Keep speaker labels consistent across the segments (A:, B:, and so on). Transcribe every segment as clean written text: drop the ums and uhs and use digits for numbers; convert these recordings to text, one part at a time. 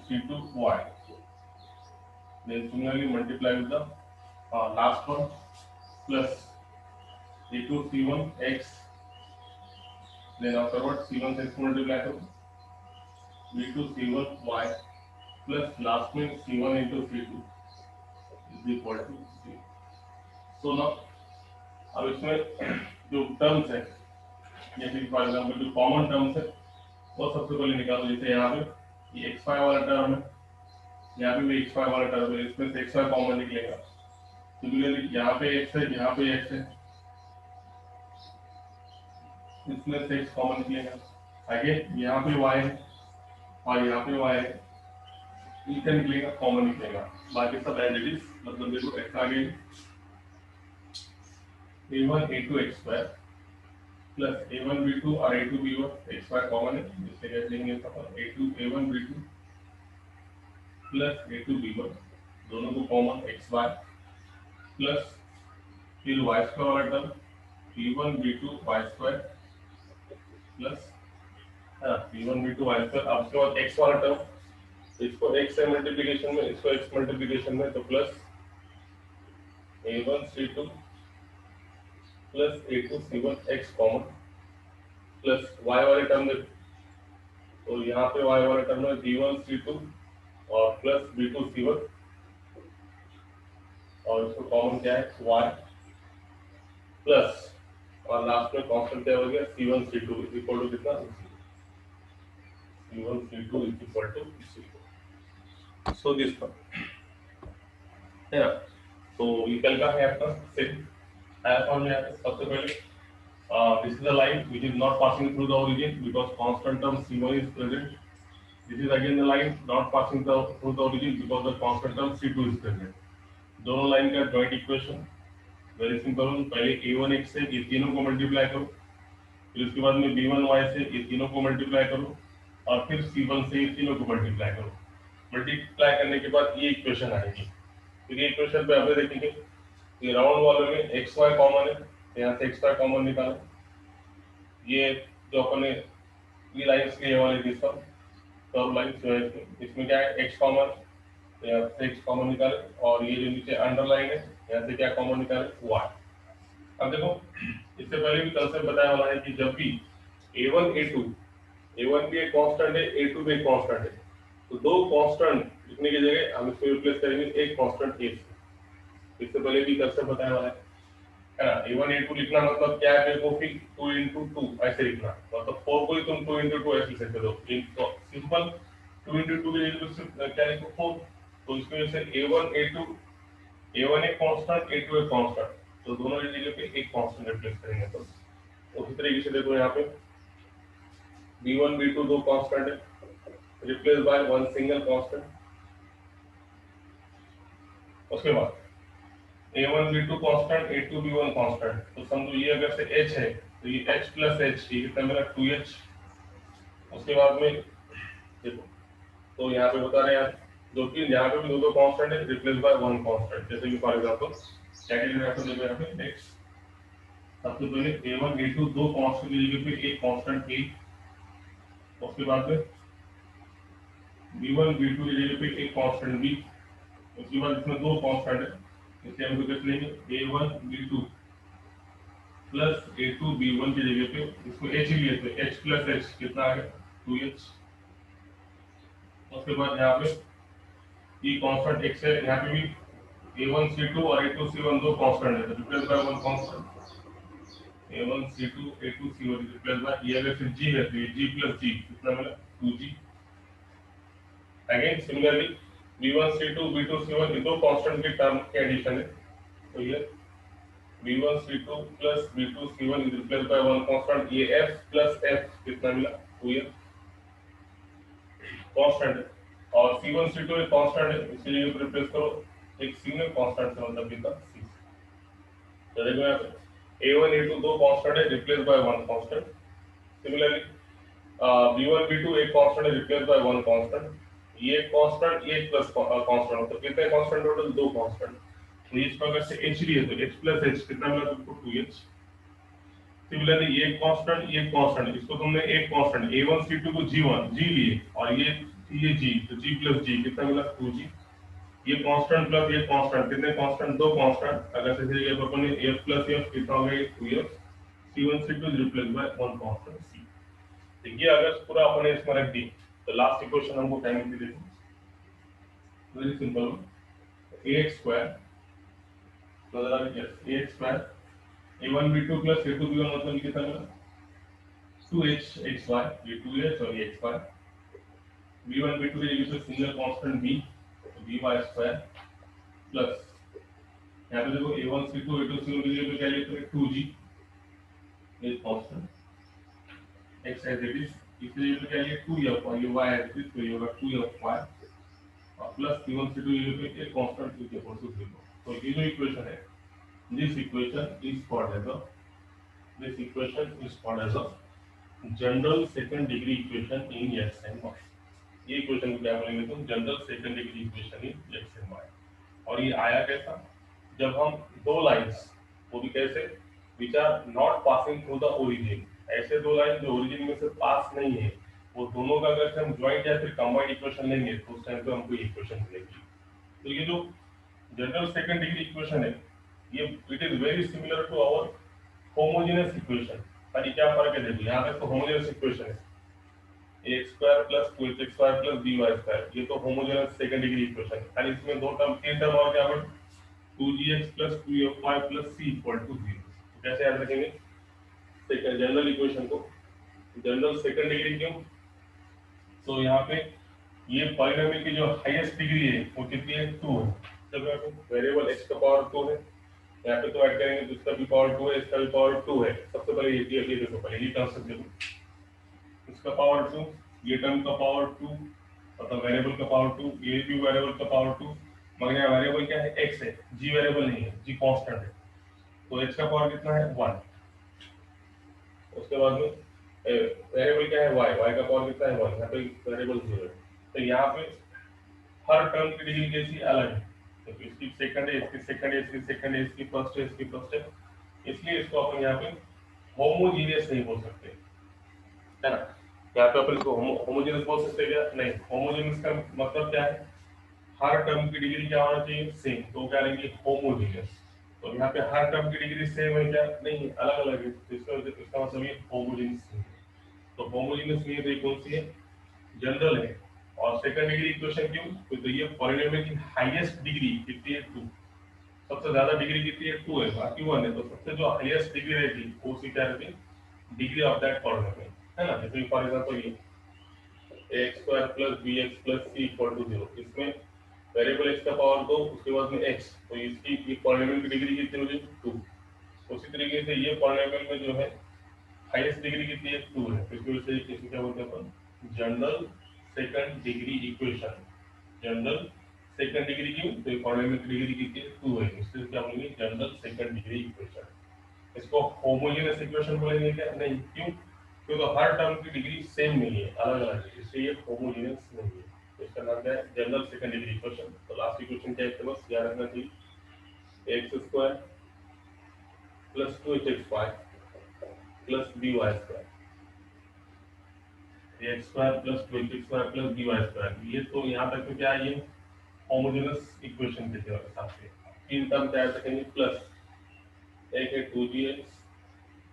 A: C2 y. Then similarly multiply with the last one plus A2 C1 x. Then afterwards C1 से x multiply करो B2 C1 y plus last में C1 into C2 is equal to 0. So now अब इसमें जो terms है जैसे कि for example जो कॉमन टर्म्स है वो सबसे पहले निकालो। जैसे यहाँ पे ये x5 वाला टर्म है, यहाँ पे भी x5 वाला टर्म है, इसमें से x5 कॉमन निकलेगा। सिमिलरली यहाँ पे x है, यहाँ पे x है, इसमें से x कॉमन निकलेगा। आगे यहाँ पे y है और यहाँ पे y है, इनका निकलेगा कॉमन निकलेगा। बाकी सब एज इट इज, मतलब देखो x आगे a1 a2 x2 plus a1 b2 और a2 b1 x2 कॉमन है, इससे कैसे लेंगे a2 a1 b2 plus a2 b1 दोनों को कॉमन xy प्लस फिर y2 वाला term b1 b2 y2 plus b1 b2 y2। अब उसके बाद x वाला टर्म, इसको x से मल्टीप्लिकेशन में, इसको x मल्टीप्लिकेशन में, तो plus a1 c2 plus a2 c1 x common plus y वाले टर्म में, तो यहाँ पे y वाला टर्म है b1 c2 और प्लस b2 c1 और इसको कॉमन क्या है y प्लस और लास्ट में कांस्टेंट क्या हो गया c1 c2 is equal to कितना c1 c2 is equal to 0। So this one है ना। तो ये कल का है आपका सेट आया फॉर्म में। सबसे पहले this is a line which is not passing through the origin because constant term c1 is present. This is again the line not passing through the origin because the constant term c2 is present. दोनों line का joint equation very simple. पहले a1 x से ये तीनों को multiply करो, फिर उसके बाद में b1 y से ये तीनों को मल्टीप्लाई करो और फिर c1 से ये तीनों को मल्टीप्लाई करो। मल्टीप्लाई करने के बाद ये इक्वेशन आएगी। तो ये इक्वेशन पे आप देखेंगे ये राउंड वाले में xy कॉमन है, यहाँ से xy कॉमन निकालो। ये जो अपन ने ये लाइंस के वाले दिस पर कर्व लाइंस जो है इसमें क्या है x कॉमन, यहाँ से x कॉमन निकाले और ये जो नीचे अंडरलाइन है यहाँ से क्या कॉमन निकाले y। अब देखो इससे पहले भी कंसेप्ट बताया वाला है कि जब भी a1 a2 a1 भी एक कांस्टेंट है a2 भी एक कांस्टेंट है, तो दो कांस्टेंट लिखने की जगह हम इसको रिप्लेस करेंगे एक कांस्टेंट a से। इससे पहले भी कंसेप्ट बताया वाला है ना। a1 a2 लिखना मतलब क्या है, देखो फिर 2 into 2 ऐसे लिखना, मतलब 4 को ही तुम 2 into 2 ऐसे लिख सकते हो। सिंपल 2 into 2 की जगह क्या लिखो 4। तो इसकी वजह से a1 एक कांस्टेंट a2 एक कांस्टेंट, तो दोनों की जगह पे एक कांस्टेंट रिप्लेस करेंगे। तो उसी तरीके से देखो यहाँ पे b1 b2 दो कांस्टेंट है, replace by one single constant. उसके बाद a1 b2 constant a2 b1 constant, तो समझो ये अगर से h है तो ये h प्लस h ये कितना मेरा 2h। उसके बाद में देखो तो यहाँ पे बता रहे हैं जो कि यहाँ पे भी दो कांस्टेंट है रिप्लेस बाय वन कांस्टेंट। जैसे कि फॉर एग्जांपल क्या देखो यहाँ पे नेक्स्ट सबसे पहले a1 a2 दो कांस्टेंट की जगह पे एक कांस्टेंट a। उसके बाद में b1 b2 की जगह पे एक कांस्टेंट b। उसके बाद इसमें दो कांस्टेंट है, इसलिए हम लिख लेंगे a1 b2 plus a2 b1 की जगह पे इसको h ही लिए थे h प्लस h कितना आ गया 2h। उसके बाद यहाँ पे ये कांस्टेंट x है, यहाँ पे भी a1 c2 और a2 c1 दो कांस्टेंट है, तो replace by one constant a1 c2 a2 c1 replace by ये अगर फिर g है तो ये g प्लस g कितना मिला 2g। Again similarly b1 c2 b2 c1 ये दो कांस्टेंट के टर्म के एडिशन है, तो ये b1 c2 plus b2 c1 is replace by one constant ये f प्लस f कितना मिला 2f कांस्टेंट है। और c1 c2 एक कांस्टेंट है, इसलिए रिप्लेस करो एक सिंगल कांस्टेंट से, मतलब कितना c। तो देखो यहाँ पे a1 a2 दो कांस्टेंट है replace by one constant. Similarly b1 b2 एक कांस्टेंट है रिप्लेस बाय वन कांस्टेंट। ये कांस्टेंट ये प्लस कांस्टेंट, तो कितने कांस्टेंट टोटल दो कांस्टेंट। तो इसको अगर से h लिए तो h प्लस h कितना मिला तुमको 2h। सिमिलरली ये कांस्टेंट इसको तुमने एक कांस्टेंट a1 c2 को g1 g लिए और ये ये g, तो g प्लस g कितना मिला 2g। ये कांस्टेंट प्लस ये कांस्टेंट, कितने कांस्टेंट, दो कांस्टेंट। अगर से ये अपन ने f प्लस f कितना हो गया 2f, c1 c2 is replaced by one constant c। तो ये अगर पूरा अपन ने इसमें रख दी तो लास्ट इक्वेशन हमको क्या मिलती देखो, वेरी सिंपल, ax स्क्वायर मतलब ax square a1 b2 plus a2 b1 मतलब ये कितना मिला 2h xy, ये 2h और ये xy। b1 b2 के जगह से सिंगल कांस्टेंट b, तो by स्क्वायर प्लस यहाँ पे देखो a1 c2 a2 c1 की जगह पे क्या लिखते हैं 2g ये constant x as it is, इसकी जगह पे क्या लिखे 2f और ये y एज इट इज, तो ये होगा 2fy और प्लस c1 c2 की जगह पे एक कांस्टेंट q के इक्वल टू 0। तो ये जो इक्वेशन है, this equation is called as a, this equation is called as a general second degree equation in x and y। ये इक्वेशन को क्या बोलेंगे तुम, general second degree equation in x and y। और ये आया कैसा, जब हम दो लाइंस, वो भी कैसे, which are not passing through the origin, ऐसे दो लाइन जो ओरिजिन में से पास नहीं है, वो दोनों का अगर से हम ज्वाइंट या फिर कंबाइंड इक्वेशन लेंगे तो उस टाइम पे हमको इक्वेशन मिलेगी। तो ये जो जनरल सेकंड डिग्री इक्वेशन है, ये it is very similar to our homogeneous equation. पर ये क्या फर्क है देखो, यहाँ पे तो होमोजेनियस इक्वेशन है ax square plus 2x square plus by square, ये तो होमोजेनियस सेकंड डिग्री इक्वेशन है। खाली इसमें दो टर्म, तीन टर्म और क्या बन 2gx plus 2fy plus c equal to 0। तो कैसे याद रखेंगे सेकंड जनरल इक्वेशन को, जनरल सेकंड डिग्री क्यों, तो यहाँ पे ये पॉलिनोमियल की जो हाईएस्ट डिग्री है वो कितनी है 2 है। जब यहाँ पे वेरिएबल x का पावर 2 है, यहाँ पे तो ऐड करेंगे तो इसका भी पावर 2 है, इसका भी पावर 2 है। सबसे पहले ये देखो, पहले ये कंसेप्ट देखो, इसका पावर 2, ये टर्म का पावर 2, मतलब वेरिएबल का पावर 2, ये भी वेरिएबल का पावर 2, मगर यहाँ वेरिएबल क्या है x है, g वेरिएबल नहीं है, g कांस्टेंट है, तो x का पावर कितना है 1। उसके बाद में वेरिएबल क्या है y का पावर कितना है 1, यहाँ पे वेरिएबल 0 है। तो यहाँ पे हर टर्म की डिग्री कैसी अलग है, तो इसकी सेकंड है, इसकी सेकंड है, इसकी सेकंड है, इसकी फर्स्ट है, इसकी फर्स्ट है, इसलिए इसको अपन यहाँ पे होमोजीनियस नहीं बोल सकते, है ना। यहाँ पे अपन इसको होमोजेनियस बोल सकते हैं क्या, नहीं। होमोजेनियस का मतलब क्या है, हर टर्म की डिग्री क्या होना चाहिए सेम, तो क्या लेंगे होमोजेनियस। तो यहाँ पे हर टर्म की डिग्री सेम है क्या, नहीं, अलग अलग है, तो इसका मतलब ये होमोजेनियस नहीं है। तो होमोजेनियस नहीं है तो ये कौन सी है, जनरल है। और सेकंड डिग्री इक्वेशन क्यों, तो ये पॉलिनोमियल की हाईएस्ट डिग्री कितनी है 2, सबसे ज्यादा डिग्री कितनी है 2 है, बाकी 1 है, तो सबसे जो हाईएस्ट डिग्री रहेगी वो सी क्या रहेगी, डिग्री ऑफ दैट पॉलिनोमियल, है ना। जैसे फॉर एग्जांपल ये ax square plus bx plus c equal to 0, इसमें वेरिएबल x का पावर 2, उसके बाद में x, तो इसकी ये पॉलिनोमियल की डिग्री कितनी होगी 2। उसी तरीके से ये पॉलिनोमियल में जो है हाईएस्ट डिग्री कितनी है 2 है, तो इसकी वजह से इसे क्या बोलते हैं अपन, general second degree equation. General second degree क्यों, तो पॉलिनोमियल की डिग्री कितनी है 2 है, इससे क्या बोलेंगे जनरल सेकंड डिग्री इक्वेशन। इसको होमोजेनियस इक्वेशन बोलेंगे क्या, नहीं, क्यों, क्योंकि हर टर्म की डिग्री सेम नहीं है, अलग अलग है, इसलिए ये होमोजेनियस नहीं है। तो इसका नाम क्या है, जनरल सेकंड डिग्री इक्वेशन। तो लास्ट इक्वेशन क्या है, बस याद रखना चाहिए, x square plus 2hxy plus by square, x square plus 2hxy plus by square, ये तो यहाँ तक तो क्या है, ये होमोजेनियस इक्वेशन के हिसाब से तीन टर्म क्या रखेंगे प्लस, एक है 2gx,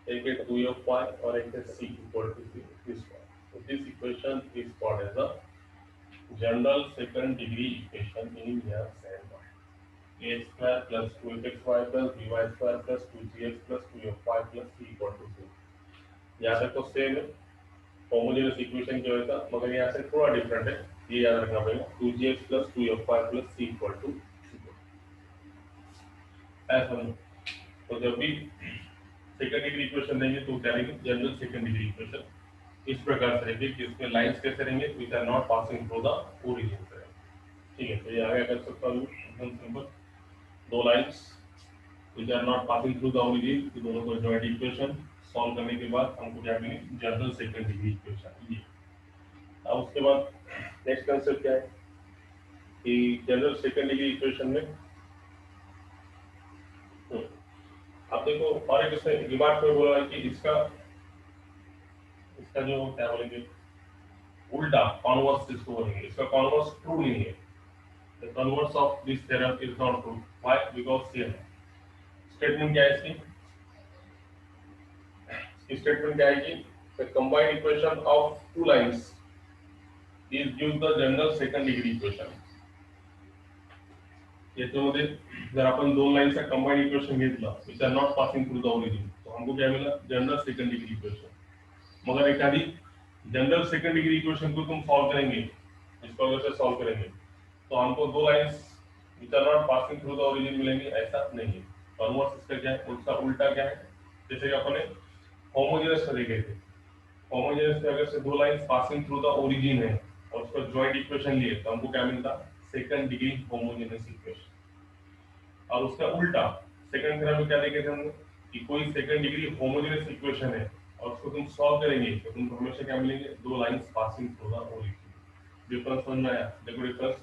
A: एक है 2fy और एक है c equal to this one. So this equation is called as a general second degree equation in x and y. A square plus 2xy plus by square plus 2gx plus 2fy plus c equal to 0. यहाँ तक तो same है, homogeneous equation क्या होता है, मगर यहाँ से थोड़ा डिफरेंट है, ये याद रखना पड़ेगा, 2gx plus 2fy plus c equal to 0। ऐसा नहीं, तो जब भी सेकंड डिग्री इक्वेशन देंगे तो क्या रहेंगे, जनरल सेकंड डिग्री इक्वेशन इस प्रकार से रहेंगे कि इसमें लाइंस कैसे रहेंगे, which are not passing through the origin से। ठीक है, तो ये आगे कर सकता हूँ एकदम सिंपल, दो lines which are not passing through the origin, कि दोनों को जॉइंट इक्वेशन सॉल्व करने के बाद हमको क्या मिलेगी, जनरल सेकंड डिग्री इक्वेशन। ये अब उसके बाद नेक्स्ट कंसेप्ट क्या है कि जनरल सेकंड डिग्री इक्वेशन में अब देखो, और एक इसमें रिमार्क में बोला है कि इसका इसका जो क्या बोलेंगे, उल्टा कॉन्वर्स इसको बोलेंगे, इसका कॉन्वर्स ट्रू नहीं है। The converse of this theorem is not true, why? Because same है। स्टेटमेंट क्या है इसकी? स्टेटमेंट क्या है कि the combined equation of two lines is gives the general second degree equation. याच्यामध्ये जर आपण दोन लाईनचा कंबाइंड इक्वेशन घेतलं which are not passing through the origin, तो हमको क्या मिला? General second degree equation. मगर एखादी जनरल सेकंड डिग्री इक्वेशन को तुम सॉल्व करेंगे, इसको अगर से सॉल्व करेंगे तो हमको दो lines which are not passing through the origin मिलेंगे, ऐसा नहीं है। कॉन्वर्स इसका क्या है? उसका उल्टा क्या है? जैसे कि अपने होमोजेनस में देखे थे, होमोजेनस में अगर से दो lines passing through the origin है और उसका जॉइंट इक्वेशन लिए तो हमको क्या मिलता? Second degree homogeneous equation. और उसका उल्टा सेकंड थ्योरम में क्या देखे थे हमने कि कोई सेकंड डिग्री होमोजेनस इक्वेशन है और उसको तुम सॉल्व करेंगे तो तुमको हमेशा क्या मिलेंगे? दो lines passing through the origin. Difference समझ में आया? देखो डिफरेंस।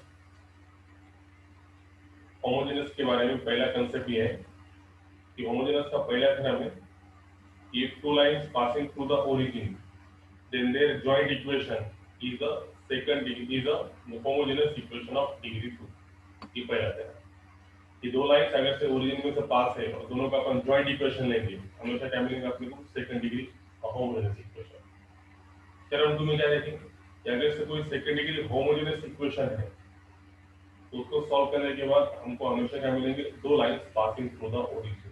A: होमोजेनस के बारे में पहला कंसेप्ट ये है कि होमोजेनस का पहला थ्योरम है कि if two lines passing through the origin then their joint equation is a second degree is a homogeneous equation of degree 2। ये पहला थ्योरम कि दो लाइंस अगर से ओरिजिन में से पास है और दोनों का अपन जॉइंट इक्वेशन लेंगे, हमेशा क्या मिलेगा अपने को? Second degree homogeneous equation. Theorem 2 में क्या देखेंगे कि अगर से कोई सेकंड डिग्री होमोजेनस इक्वेशन है तो उसको सॉल्व करने के बाद हमको हमेशा क्या मिलेंगे? दो lines passing through the origin.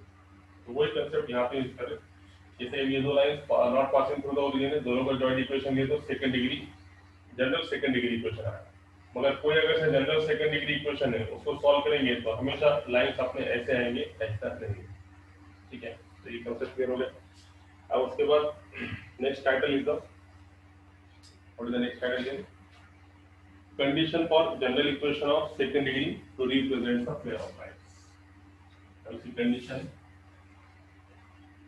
A: तो वही कंसेप्ट यहाँ पे यूज करें। जैसे ये दो lines not passing through the origin है, दोनों का जॉइंट इक्वेशन लिए तो second degree general second degree equation आया। मगर कोई अगर से जनरल सेकंड डिग्री इक्वेशन है उसको सॉल्व करेंगे तो हमेशा लाइंस अपने ऐसे आएंगे, ऐसा नहीं। ठीक है, तो ये कंसेप्ट क्लियर हो गया। अब उसके बाद next title is the what is the next title? Condition for general equation of second degree to represent the pair of lines. अब इसकी कंडीशन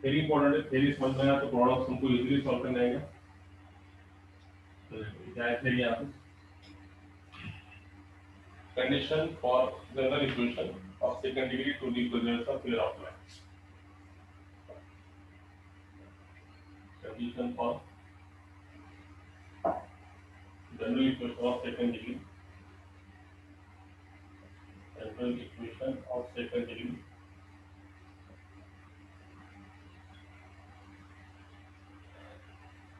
A: वेरी इंपॉर्टेंट है, थ्योरी समझ में आया तो प्रॉब्लम तुमको इजीली सॉल्व करना आएगा। तो क्या है थ्योरी? यहाँ पे condition for general equation of second degree to represent the pair of lines. Condition for general equation of second degree. General equation of second degree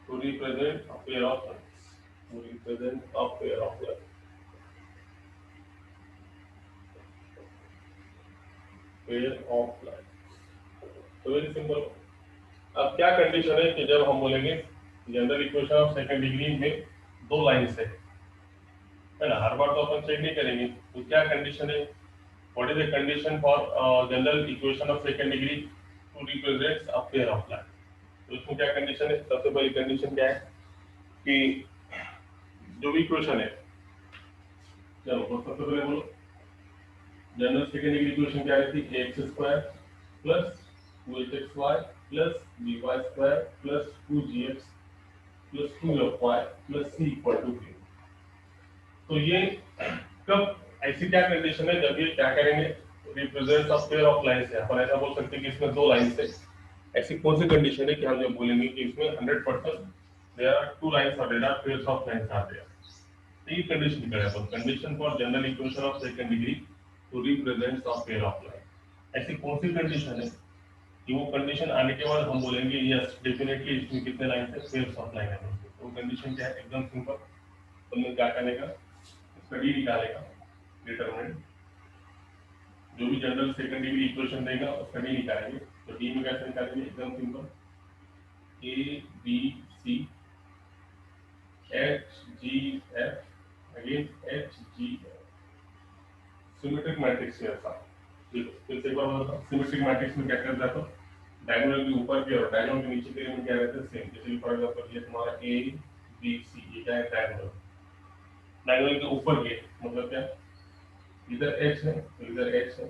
A: to represent a pair of lines. To represent a pair of lines. Pair of lines. तो very simple. अब क्या condition है कि जब हम बोलेंगे general equation of second degree में दो लाइंस है ना, हर बार तो अपन चेक नहीं करेंगे, तो क्या कंडीशन है? What is the condition for general equation of second degree to represent a pair of line? तो इसमें क्या कंडीशन है? सबसे पहली कंडीशन क्या है कि जो भी इक्वेशन है, चलो तो सबसे पहले बोलो जनरल सेकंड डिग्री इक्वेशन क्या रहती है? X square plus 2hxy plus by square plus 2gx plus 2fy plus c equal to 0। तो ये कब ऐसी क्या कंडीशन है जब ये क्या करेंगे? Represent a pair of lines है। अपन ऐसा बोल सकते हैं कि इसमें दो लाइंस है। ऐसी कौन सी कंडीशन है कि हम जब बोलेंगे कि इसमें 100% देयर आर टू लाइंस और there are pairs of lines are there. तो ये कंडीशन करें अपन, condition for general equation of second degree to represent a pair of line. ऐसी कौन सी कंडीशन है कि वो कंडीशन आने के बाद हम बोलेंगे यस डेफिनेटली इसमें कितने लाइन है? पेयर्स ऑफ लाइन है। तो कंडीशन क्या है? एकदम सिंपल। तुमने क्या करेगा? इसका डी निकालेगा, डिटरमिनेंट जो भी जनरल सेकंड डिग्री इक्वेशन देगा उसका डी निकालेंगे। तो डी में कैसे निकालेंगे? एकदम simple, A B C H G F again H G F. Symmetric matrix है ऐसा। फिर से एक बार बताओ, सिमेट्रिक मैट्रिक्स में क्या कर जाता है? डायगोनल के ऊपर की और डायगोनल के नीचे के एलिमेंट क्या रहते हैं? सेम। जैसे फॉर एग्जांपल ये तुम्हारा ए बी सी, ये क्या है? डायगोनल। डायगोनल के ऊपर के मतलब क्या? इधर h है तो इधर h है,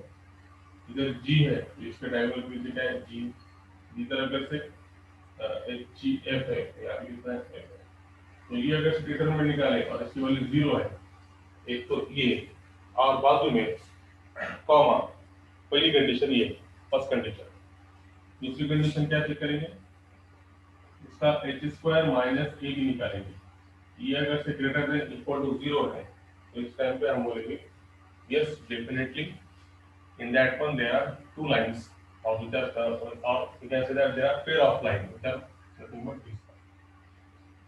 A: इधर g है तो इसके डायगोनल के नीचे क्या है? g। इधर अगर से h g f है तो यहाँ कितना है? f है। तो ये अगर से डिटरमिनेंट निकाले और इसकी वैल्यू 0 है, एक तो ये और बाजू में कॉमा, पहली कंडीशन ये, फर्स्ट कंडीशन। दूसरी कंडीशन क्या चेक करेंगे? इसका h स्क्वायर माइनस a भी निकालेंगे। ये अगर से ग्रेटर देन इक्वल टू 0 है तो इस टाइम पे हम बोलेंगे yes definitely in that one there are two lines or which are or you can say that there are pair of lines which are nothing but this one.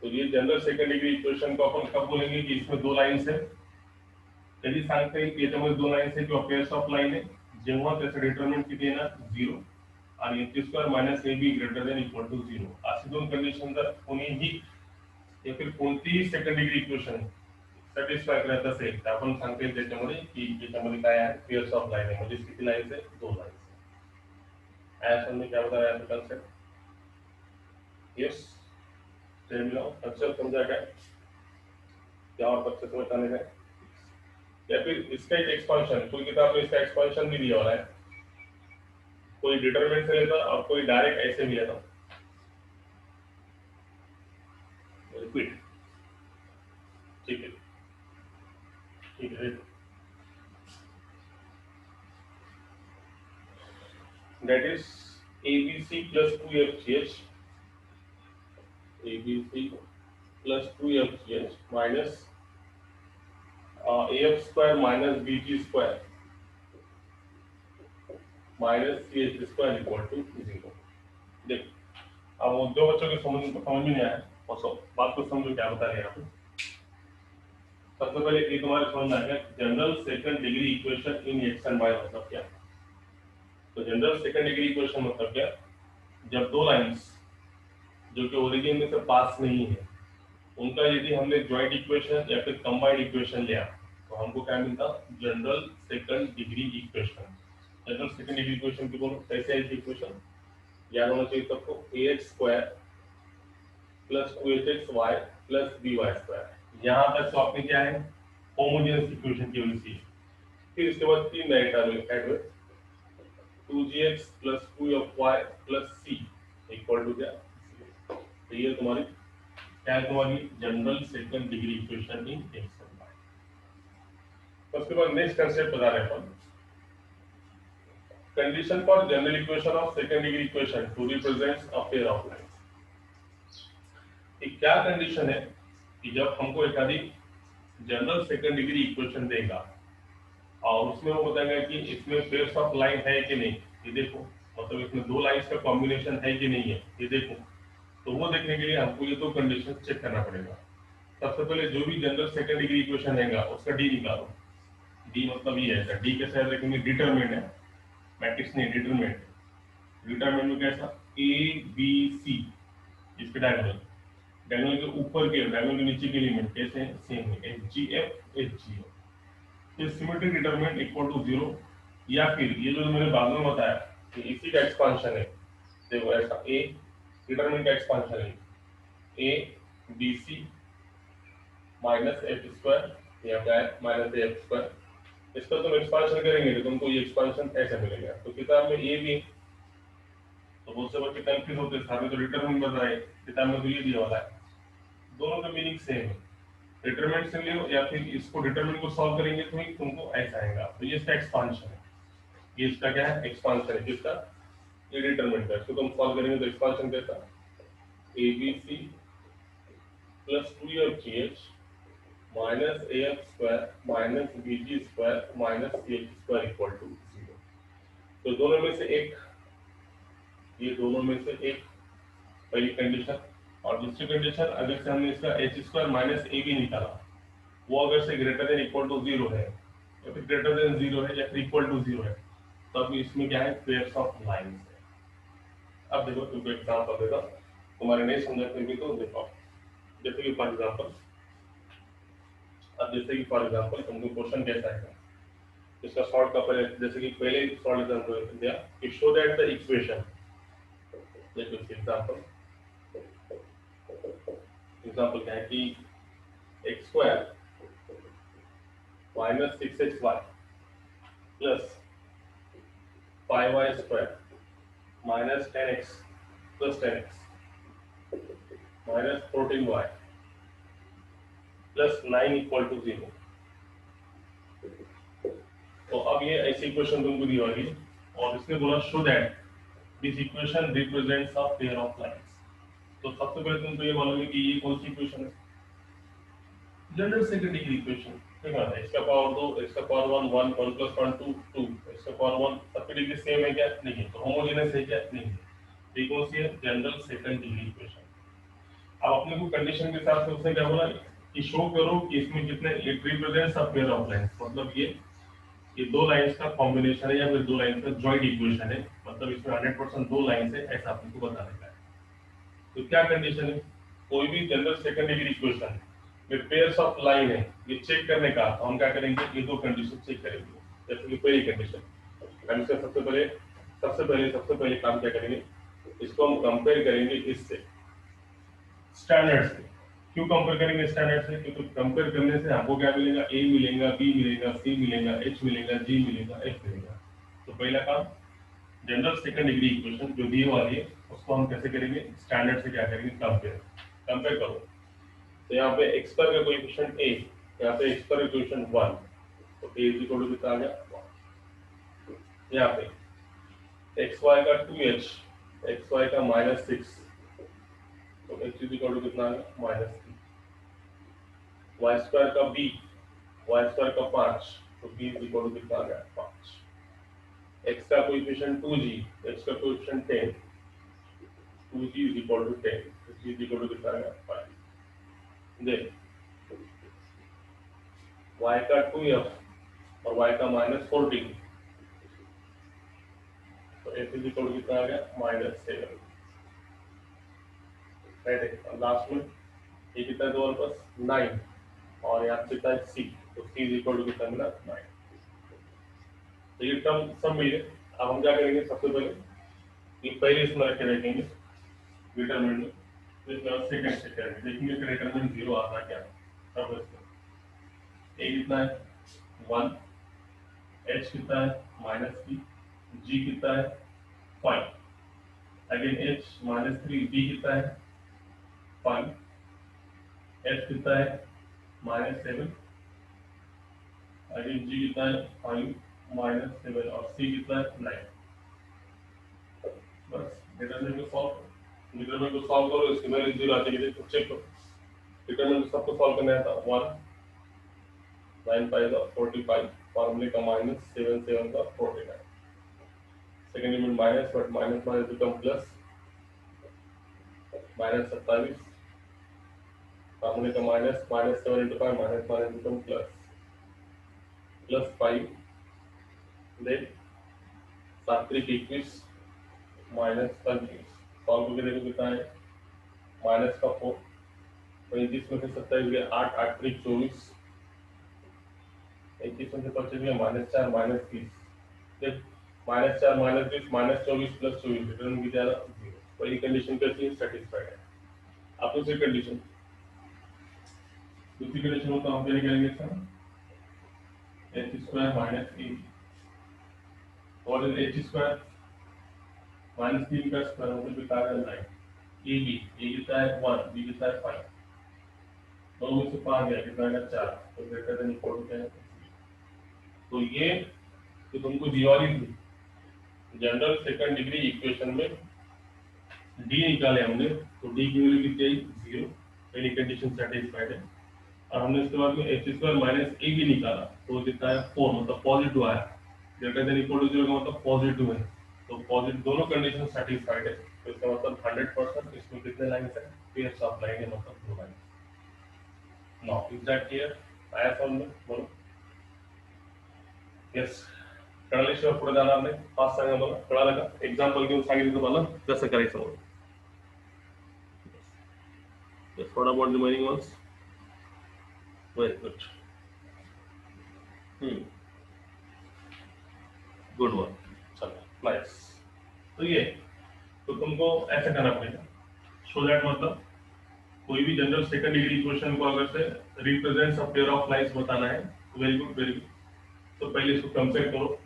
A: तो ये general second degree equation को अपन कब बोलेंगे कि इसमें दो lines है यदि सांगते हैं की याच्यामध्ये दोन लाइन्स आहे किंवा पेयर्स ऑफ लाइन आहे जेव्हा त्याचं डिटरमिनंट किती येणार 0 आणि a² minus ab greater than equal to 0 अशी दोन कंडिशन जर कोणीही या फिर कोणतीही सेकंड डिग्री इक्वेशन सॅटिस्फाय करत असेल तर आपण सांगता येईल त्याच्यामध्ये की याच्यामध्ये काय आहे पेयर्स ऑफ लाइन आहे म्हणजे किती लाइन्स आहे दोन लाइन्स है ऐसा हमने क्या बताया था concept yes tell me now concept समझा क्या और बच्चे समझ आने का या फिर इसका एक एक्सपांशन कोई किताब में इसका एक्सपांशन भी दिया हुआ है कोई डिटरमिनेंट से लेता और कोई डायरेक्ट ऐसे भी लेता रिपीट ठीक है that is ABC plus 2FGH ABC plus 2FGH minus AF square minus BG square minus CH square equal to 0 देख अब वो दो बच्चों के समझ में नहीं आया और बात को समझो क्या बता रहे हैं आप सबसे पहले ये तुम्हारे समझ में आएगा general second degree equation in x and Y मतलब क्या तो जनरल सेकंड डिग्री इक्वेशन मतलब क्या जब दो लाइंस जो कि ओरिजिन में से पास नहीं है उनका यदि हमने जॉइंट इक्वेशन या फिर कंबाइंड इक्वेशन लिया तो हमको क्या मिलता general second degree equation general second degree equation की बोलो कैसे है इक्वेशन याद होना चाहिए सबको ax² plus 2hxy plus by²। यहाँ तक तो आपने क्या है होमोजेनियस इक्वेशन की वजह से फिर इसके बाद तीन नए टर्म ऐड हुए 2gx plus 2fy plus c equal to क्या तो ये तुम्हारी क्या है तुम्हारी general second degree equation in x and y. तो उसके बाद नेक्स्ट कंसेप्ट बता रहे हैं अपन condition for general equation of second degree equation to represent a pair of lines. एक क्या कंडीशन है कि जब हमको एक आदि जनरल सेकंड डिग्री इक्वेशन देगा और उसमें वो बताएगा कि इसमें पेयर्स ऑफ लाइन है कि नहीं ये देखो मतलब इसमें दो लाइंस का कॉम्बिनेशन है कि नहीं है ये देखो तो वो देखने के लिए हमको ये दो कंडीशन चेक करना पड़ेगा। सबसे पहले जो भी जनरल सेकंड डिग्री इक्वेशन रहेगा उसका डी निकालो डी मतलब ये है डी कैसा है देखेंगे डिटरमिनेंट है मैट्रिक्स नहीं डिटरमिनेंट डिटरमिनेंट में कैसा ए बी सी इसके डायगोनल डायगोनल के ऊपर के डायगोनल के नीचे के एलिमेंट कैसे हैं सेम है HGF फिर सिमेट्रिक डिटरमिनेंट इक्वल टू 0 या फिर ये जो मैंने बाद में बताया कि इसी का एक्सपांशन है देखो ऐसा ए डिटरमिनेंट का एक्सपांशन है ABC माइनस f² या क्या है माइनस AF²। इसका तुम एक्सपांशन करेंगे तो तुमको ये एक्सपांशन ऐसे मिलेगा। तो किताब में ए भी तो बहुत से बच्चे कंफ्यूज होते हैं सारे तो डिटरमिनेंट बताए किताब में तो ये दिया वाला है दोनों का मीनिंग सेम है डिटरमिनेंट से लियो या फिर इसको डिटरमिनेंट को सॉल्व करेंगे तो ही तुमको ऐसा आएगा। तो ये इसका एक्सपांशन है ये इसका क्या है एक्सपांशन है किसका ये डिटरमिनेंट का इसको तुम सॉल्व करेंगे तो एक्सपांशन कैसा ABC plus 2FGH minus AF² minus BG² minus CH² equal to 0। तो दोनों में से एक ये दोनों में से एक पहली कंडीशन और दूसरी कंडीशन अगर से हमने इसका h² माइनस AB निकाला वो अगर से ग्रेटर देन इक्वल टू 0 है या फिर ग्रेटर देन 0 है या फिर इक्वल टू 0 है तो अब इसमें क्या है पेयर्स ऑफ लाइंस है। अब देखो तुमको एग्जांपल देता तुम्हारे नहीं समझा फिर भी तो देखो जैसे कि फॉर एग्जांपल अब जैसे कि फॉर एग्जांपल तुमको क्वेश्चन कैसा है इसका सॉल्व का पहले जैसे कि पहले सॉल्व एग्जांपल दिया कि शो दैट द इक्वेशन देखो एग्जांपल क्या है कि x² minus 6xy plus 5y² minus 10x plus 10x minus 14y plus 9 equal to 0। तो अब ये ऐसी इक्वेशन तुमको दी होगी और इसने बोला show that this equation represents a pair of lines. तो सबसे पहले तुमको ये मालूम है कि ये कौन सी इक्वेशन है जनरल सेकंड डिग्री इक्वेशन, ठीक है, x का पावर 2, x का पावर 1, 1 1 प्लस 1 2 2, x का पावर 1, सबकी डिग्री सेम है क्या? नहीं है, तो होमोजेनस है क्या? नहीं है, तो ये कौन सी है? General second degree equation. अब अपने को कंडीशन के हिसाब से उसने क्या बोला कि शो करो कि इसमें कितने, it represents a pair of lines, मतलब ये दो लाइंस का कॉम्बिनेशन है या फिर दो लाइंस का जॉइंट इक्वेशन है, मतलब इसमें 100% दो लाइंस है, ऐसा आपको बताने का है। तो क्या कंडीशन है? कोई भी जनरल सेकंड डिग्री इक्वेशन में पेयर्स ऑफ लाइन है, ये चेक करने का तो हम क्या करेंगे, ये दो कंडीशन चेक करेंगे। जैसे कि पहली कंडीशन, हम इसका सबसे पहले काम क्या करेंगे, इसको हम कंपेयर करेंगे इससे, स्टैंडर्ड से। क्यों कंपेयर करेंगे स्टैंडर्ड से? क्योंकि कंपेयर करने से हमको क्या मिलेगा, ए मिलेगा, बी मिलेगा, सी मिलेगा, एच मिलेगा, जी मिलेगा, एफ मिलेगा। तो पहला काम, जनरल सेकंड डिग्री इक्वेशन जो दी वाली है उसको हम कैसे करेंगे, स्टैंडर्ड से क्या करेंगे, कंपेयर। कंपेयर करो तो यहाँ पे x पर का कोएफिशिएंट a, यहाँ पे x पर इक्वेशन 1, तो a इज इक्वल टू कितना आ गया 1। यहाँ पे xy का 2h, xy का -6, तो h इज इक्वल टू कितना आ गया -3। y स्क्वायर का b, y स्क्वायर का 5, तो b इज इक्वल टू कितना आ गया 5। x का कोएफिशिएंट 2g, x का coefficient 10, 2g is equal to 10, तो g इज इक्वल टू कितना आ गया 5। देन y का 2f और y का -14, तो f इज इक्वल टू कितना आ गया -7। राइट है, और लास्ट में ये कितना है, दो और बस 9, और यहाँ पे कितना है c, तो c इज इक्वल टू कितना मिला 9। तो ये टर्म सब मिल गए। अब हम क्या करेंगे, सबसे पहले ये पहले इसमें रख के रखेंगे डिटरमिनेंट में, तो इसमें सेकंड से करेंगे, देखेंगे कि डिटरमिनेंट 0 आता क्या है। तब इसमें a कितना है 1, h कितना है -3, g कितना है 5, अगेन h -3, b कितना है 5, f कितना है -7, अगेन g कितना है 5 -7, और c कितना है 9। बस डिटरमिनेंट को सॉल्व करो, डिटरमिनेंट को सॉल्व करो, इसकी वैल्यू 0 आ जाएगी, देखो चेक करो। डिटरमिनेंट सबको सॉल्व करना है था 1 9 5 का 45, फॉर्मूले का -7 7 का 49, second limit minus, but minus minus become plus, -27, फॉर्मूले का -7 into 5, minus become +5, then 7 3 21, -25, solve करके देखो कितना है, माइनस का 4, 35 में से 27 गया 8, 8 3 24, 21 में से 25 गया -4 -30, देन -4 -20 -24 + 24, रिटर्न की जाएगा 0। पहली कंडीशन कैसी है, सेटिस्फाइड है। अब दूसरी कंडीशन हो तो हम क्या करेंगे सर, h² -a, और h² -3 का स्क्वायर मतलब कितना है 9, ab, a कितना है 1, b कितना है 5, तो में से 5 गया कितना है 4, तो ग्रेटर देन इक्वल टू क्या है। तो ये तो तुमको दी वाली थी जनरल सेकंड डिग्री इक्वेशन में d निकाले हमने, तो d की वैल्यू कितनी आई 0, पहली कंडीशन सेटिस्फाइड है। और हमने इसके बाद में h² - ab निकाला, तो कितना है 4, मतलब पॉजिटिव आया, ग्रेटर देन इक्वल टू 0 का मतलब पॉजिटिव है, तो पॉजिटिव दोनों कंडीशन सेटिस्फाइड है, तो इसका मतलब 100% इसमें कितने लाइंस है, पेयर्स ऑफ लाइन है, मतलब दो line. Now is that clear? आया समझ में? बोलो यस। कळल्याशिवाय पुढे जाणार नाही, पाच सांगा मला, कळालं का? एक्झाम्पल घेऊन सांगितलं तुम्हाला कसं करायचं म्हणून. Yes, what about the remaining ones? Very good. Good one, चलो नाइस। तो ये तो तुमको ऐसा करना पड़ेगा, सो दैट मतलब कोई भी जनरल सेकंड डिग्री इक्वेशन को अगर से represents a pair of lines बताना है, वेरी गुड वेरी गुड। तो पहले इसको कंपेयर करो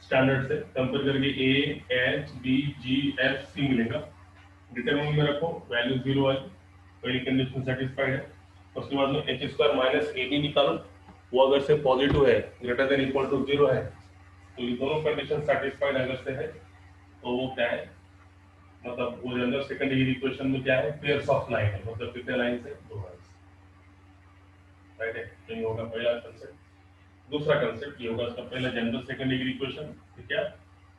A: स्टैंडर्ड से, कंपेयर करके A H B G F C मिलेगा, डिटरमिनेंट में रखो, वैल्यू 0 आई, पहली कंडीशन सेटिस्फाइड है। उसके बाद में h² - ab निकालो, वो अगर से पॉजिटिव है, ग्रेटर देन इक्वल टू 0 है, तो ये दोनों कंडीशन सेटिस्फाइड अगर से है, तो वो क्या है, मतलब वो जनरल सेकंड डिग्री इक्वेशन में क्या है, पेयर्स ऑफ लाइन है, मतलब कितने लाइन है, दो लाइन। राइट है, तो ये होगा पहला कंसेप्ट। दूसरा कंसेप्ट ये होगा इसका पहला जनरल सेकंड डिग्री इक्वेशन, ठीक है,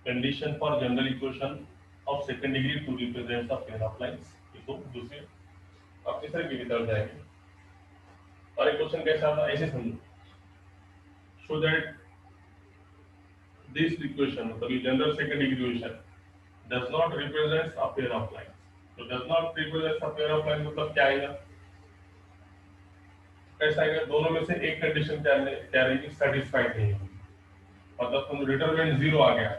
A: condition for general equation of second degree to represent the pair of lines. इसको दूसरे आप तीसरे की तरफ जाएंगे और एक क्वेश्चन कैसा था ऐसे समझो, शो दैट दिस इक्वेशन मतलब ये general second degree equation does not represent a pair of lines। तो does not represent a pair of lines मतलब क्या आएगा, कैसा आएगा, दोनों में से एक कंडीशन क्या रहेगी, सेटिस्फाइड नहीं होगी, मतलब तुम डिटरमिनेंट जीरो आ गया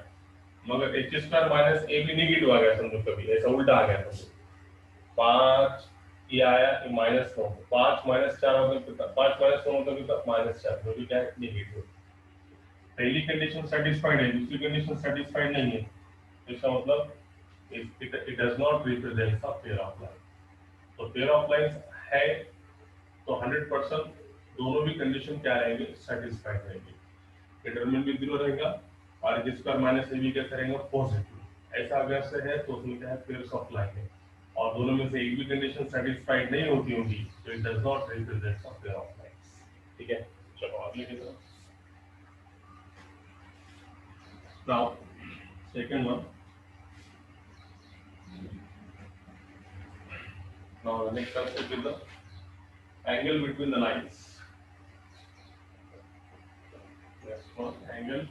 A: मगर एच स्क्वायर माइनस ए भी नेगेटिव आ गया, समझो कभी ऐसा उल्टा आ गया, समझो 5 ये आया ये -9, 5 -4 मतलब कितना, 5 -9 मतलब कितना -4, जो कि क्या है नेगेटिव। पहली कंडीशन सेटिस्फाइड है, दूसरी कंडीशन सेटिस्फाइड नहीं है, इसका मतलब it does not represent a pair of lines। तो पेयर ऑफ लाइंस है तो 100% दोनों भी कंडीशन क्या रहेंगे, सेटिस्फाइड रहेंगे, डिटरमिनेंट भी जीरो रहेगा और जिसका माइनस ए भी कैसा रहेगा, पॉजिटिव। ऐसा अगर से है तो उसमें क्या है, पेयर्स ऑफ लाइन है और दोनों में से एक भी कंडीशन सेटिस्फाइड नहीं होती होगी तो it does not represent a pair of lines. ठीक है, चलो अगले की तरफ। Now second one, now the next concept is the angle between the lines। Next one, angle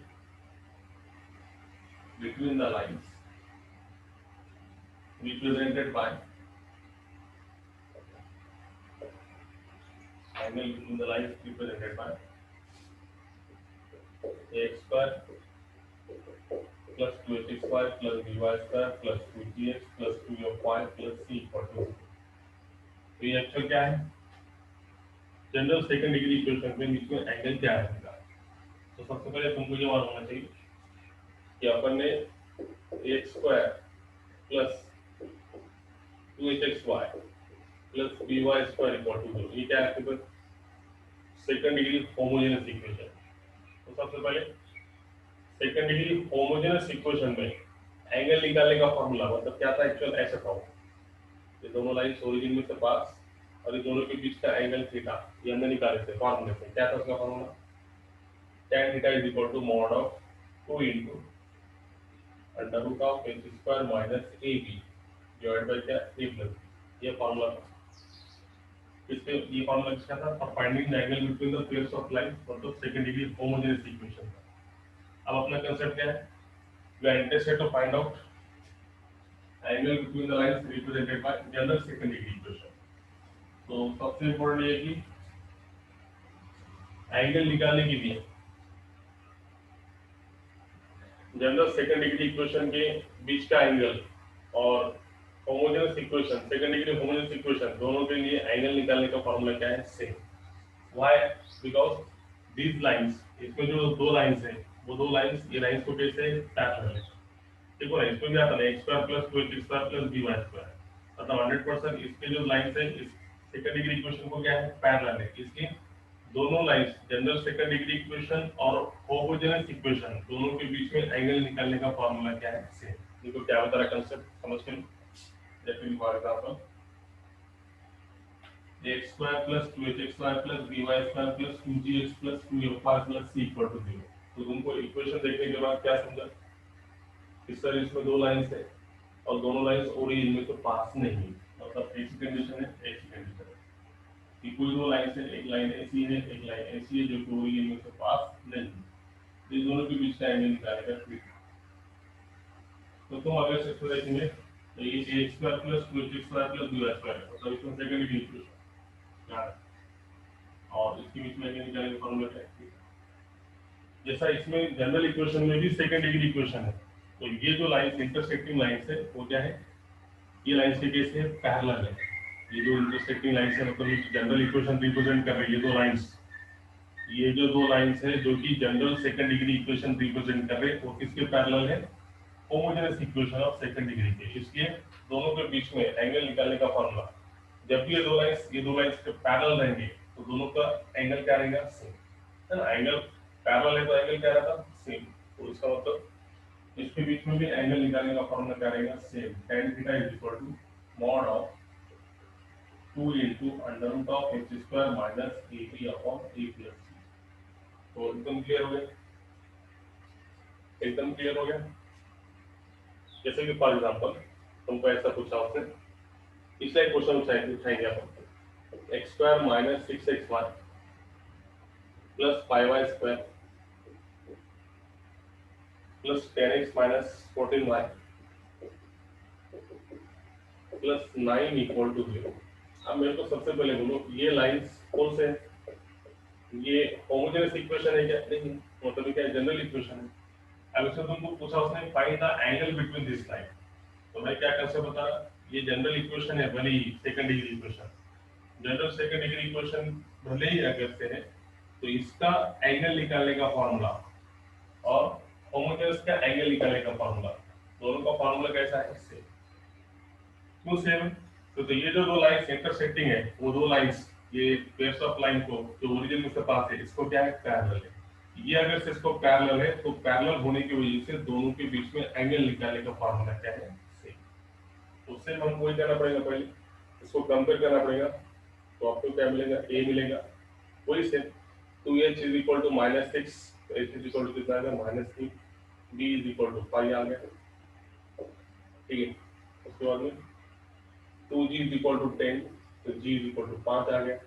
A: between the lines represented by angle between the lines represented by ax square plus 2x square plus by square plus 2gx plus 2y plus c equal to 0। तो ये actual क्या है, general second degree equation में बीच में angle क्या रहेगा। तो सबसे पहले तुमको ये मालूम होना चाहिए कि अपन ने ax square plus 2hxy plus by square equal to 0, ये क्या है आपके सेकंड डिग्री होमोजेनस इक्वेशन। तो सबसे पहले सेकंड डिग्री होमोजेनस इक्वेशन में एंगल निकालने का फॉर्मूला मतलब क्या था, एक्चुअल ऐसा था, ये दोनों लाइंस ओरिजिन में से पास और ये दोनों के बीच का एंगल थीटा, ये हमने निकाले थे फॉर्मूले से। क्या था उसका formula, tan theta is equal to mod of 2 into under root of h square minus ab divide by क्या a प्लस, ये फॉर्मूला था। इसमें ये फॉर्मूला किसका था, for finding the angle between the pairs of lines, मतलब second degree homogeneous equation था। अब अपना कांसेप्ट क्या है, we are interested to find out angle between the lines represented by general second degree equation. तो सबसे इंपॉर्टेंट ये कि एंगल निकालने के लिए जनरल सेकंड डिग्री इक्वेशन के बीच का एंगल और homogeneous equation second degree homogeneous equation दोनों के लिए एंगल निकालने का फॉर्मूला क्या है, same. Why, because these lines, इसमें जो दो लाइंस हैं वो दो लाइंस, ये लाइंस को कैसे पैरेलल है, देखो ना इसमें क्या था, x square plus 2x square plus by square, मतलब 100% इसके जो लाइंस है इस सेकंड डिग्री इक्वेशन को क्या है, पैरेलल है। इसके दोनों lines general second degree equation और होमोजेनस इक्वेशन दोनों के बीच में एंगल निकालने का फॉर्मूला क्या है, सेम। देखो क्या बता रहा कंसेप्ट समझ के, जैसे for example x square plus 2h square plus by square plus 2gx plus 2y plus c equal to 0। तो तुमको इक्वेशन देखने के बाद क्या समझा, इस तरह इसमें दो लाइंस है और दोनों लाइंस ओरिजिन में तो पास नहीं है, मतलब एक कंडीशन है एक कंडीशन है कि कोई दो लाइन है, एक लाइन ऐसी है एक लाइन ऐसी है जो कि ओरिजिन में से पास नहीं है, तो इन दोनों के बीच का एंगल निकालेगा फिर। तो तुम अगर से इसको देखेंगे तो ये a square plus 2h square plus by square मतलब इसमें सेकंड डिग्री इक्वेशन क्या है और इसके बीच में एंगल निकालने का फॉर्मूला क्या है, जैसा इसमें जनरल इक्वेशन में भी सेकंड डिग्री इक्वेशन है। तो ये जो लाइंस इंटरसेक्टिंग लाइंस है वो क्या है, ये लाइंस के केस है पैरेलल है। ये जो इंटरसेक्टिंग लाइंस है मतलब जनरल इक्वेशन रिप्रेजेंट कर रही है दो लाइंस, ये जो दो लाइंस है जो कि general second degree equation represent कर रहे हैं वो किसके पैरेलल है, homogeneous equation of second degree के। इसलिए दोनों के बीच में एंगल निकालने का फॉर्मूला, जब भी ये दो लाइंस के पैरेलल रहेंगे तो दोनों का एंगल क्या रहेगा, सेम है ना। एंगल पैरेलल है तो एंगल क्या रहता, सेम। तो इसका मतलब इसके बीच में भी एंगल निकालने का फॉर्मूला क्या रहेगा, same. tan theta is equal to mod of 2 into under root of h square minus A b upon a plus c. तो एकदम क्लियर हो गया, एकदम क्लियर हो गया। जैसे कि फॉर एग्जांपल तुमको ऐसा पूछा उसने, पिछला एक क्वेश्चन उठाएंगे अपन, x square minus 6xy plus 5y square plus 10x minus 14y plus 9 equal to 0। अब मेरे को सबसे पहले बोलो ये लाइंस कौन से हैं? ये होमोजेनियस इक्वेशन है क्या? नहीं, मतलब क्या जनरल इक्वेशन है। अब इसमें तुमको पूछा उसने find the angle between this line, तो मैं क्या कंसेप्ट बता रहा, ये जनरल इक्वेशन है, भले ही second degree equation, general second degree equation भले ही अगर से है, तो इसका एंगल निकालने का फॉर्मूला और होमोजेनियस का एंगल निकालने का फॉर्मूला, दोनों का फॉर्मूला कैसा है? सेम। क्यों सेम? तो ये जो दो लाइंस इंटरसेक्टिंग है, वो दो लाइंस, ये पेयर्स ऑफ लाइन को जो ओरिजिन में से पास है, इसको क्या है? पैरेलल है। ये अगर से इसको पैरेलल है, तो पैरेलल होने की वजह से दोनों के बीच में एंगल निकालने का फॉर्मूला क्या है? सेम। तो सेम हमको वही करना पड़ेगा, पहले इसको कंपेयर करना पड़ेगा। तो आपको क्या मिलेगा? ए मिलेगा, वही same. 2h is equal to -6, h is equal to कितना आ गया? -3, b इज इक्वल टू 5 आ गया, ठीक है। उसके बाद में 2g इज इक्वल टू 10, तो g इज इक्वल टू 5 आ गया।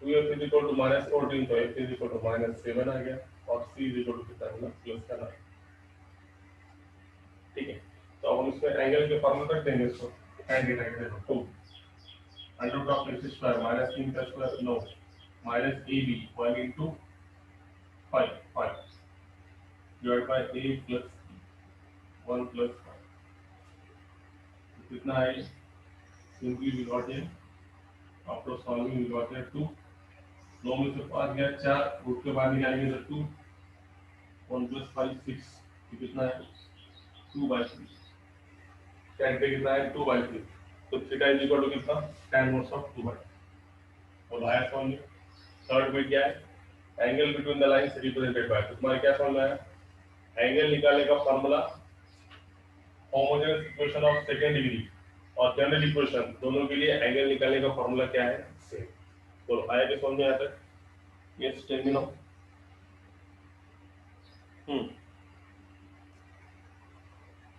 A: 2f इज इक्वल टू -14, तो f इज इक्वल टू -7 आ गया, और c इज इक्वल टू कितना होगा? +9, ठीक है। तो अब हम इसमें एंगल के फॉर्मूला रख देंगे इसको, tan थीटा के देखो 2 under root of x square minus 3 का square 9 minus ab 1 into 5 divide by a plus 1 plus 5, कितना है? सिंपली वी गॉट ये, आफ्टर सॉल्विंग वी गॉट ये 2, 9 में से 5 गया 4, रूट के बाद निकालेंगे तो 2, 1 प्लस 5 6, ये कितना है? 2/3, tan पे कितना है? 2/3, तो थीटा इज इक्वल टू कितना? tan inverse of 2/3। और आया समझ में? थर्ड में क्या है? Angle between the lines represented bye, तो तुम्हारा क्या फॉर्मूला है? एंगल निकालने का formula homogeneous equation of second degree और जनरल इक्वेशन, दोनों के लिए एंगल निकालने का फॉर्मूला क्या है? सेम। तो आया कि समझ में आता है? Yes, tell me now.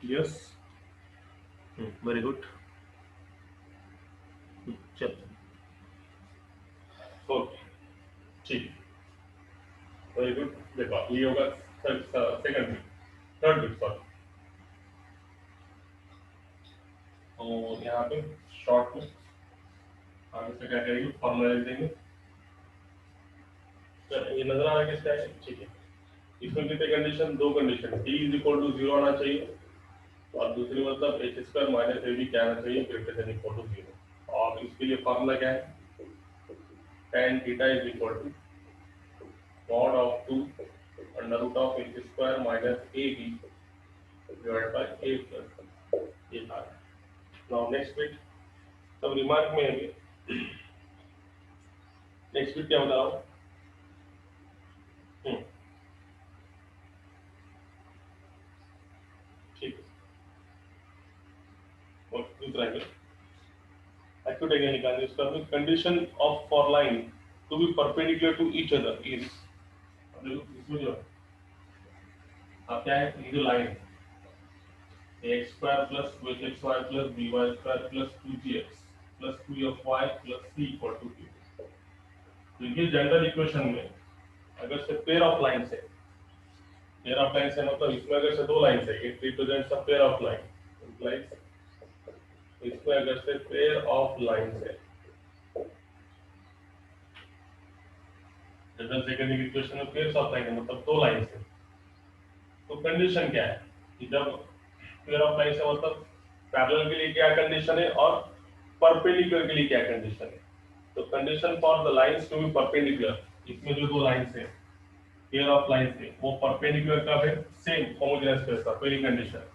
A: Yes, very good, चल ओके, ठीक, वेरी गुड। देखो ये होगा second bit, third bit sorry, और यहाँ पे शॉर्ट में आगे से क्या करेंगे? फॉर्मूला लिख देंगे। ये नजर आ रहा है किसका है? ठीक है। इसमें कितने कंडीशन? दो condition, t is equal to 0 आना चाहिए, और दूसरी मतलब h स्क्वायर माइनस ए बी क्या आना चाहिए? Greater than equal to 0। और इसके लिए फॉर्मूला क्या है? tan theta is equal to mod of 2 under root of h square minus A B divide by a plus, ये था। नाउ नेक्स्ट बिट, सब रिमार्क में है। नेक्स्ट बिट क्या बता रहा हूँ? ठीक है, और दूसरा है एक्यूट एंगल निकालने, इसका condition of for line to be perpendicular to each other is, इसमें जो अब क्या है? ये जो line x square plus 2xy plus by square plus 2gx plus 2fy plus c equal to 0। तो ये जनरल इक्वेशन में अगर से पेयर ऑफ लाइंस है, पेयर ऑफ लाइंस है मतलब इसमें अगर से दो लाइंस है, it represents a pair of line, implies इसमें अगर से पेयर ऑफ लाइंस है, जनरल सेकंड इक्वेशन में पेयर्स ऑफ लाइन है मतलब दो लाइंस है, तो कंडीशन क्या है कि जब पेयर ऑफ लाइंस है मतलब पैरेलल के लिए क्या कंडीशन है और परपेंडिकुलर के लिए क्या कंडीशन है? तो condition for the lines to be perpendicular, इसमें जो दो लाइंस है पेयर ऑफ लाइंस है वो परपेंडिकुलर कब है? सेम होमोजेनियस के साथ, पहली कंडीशन।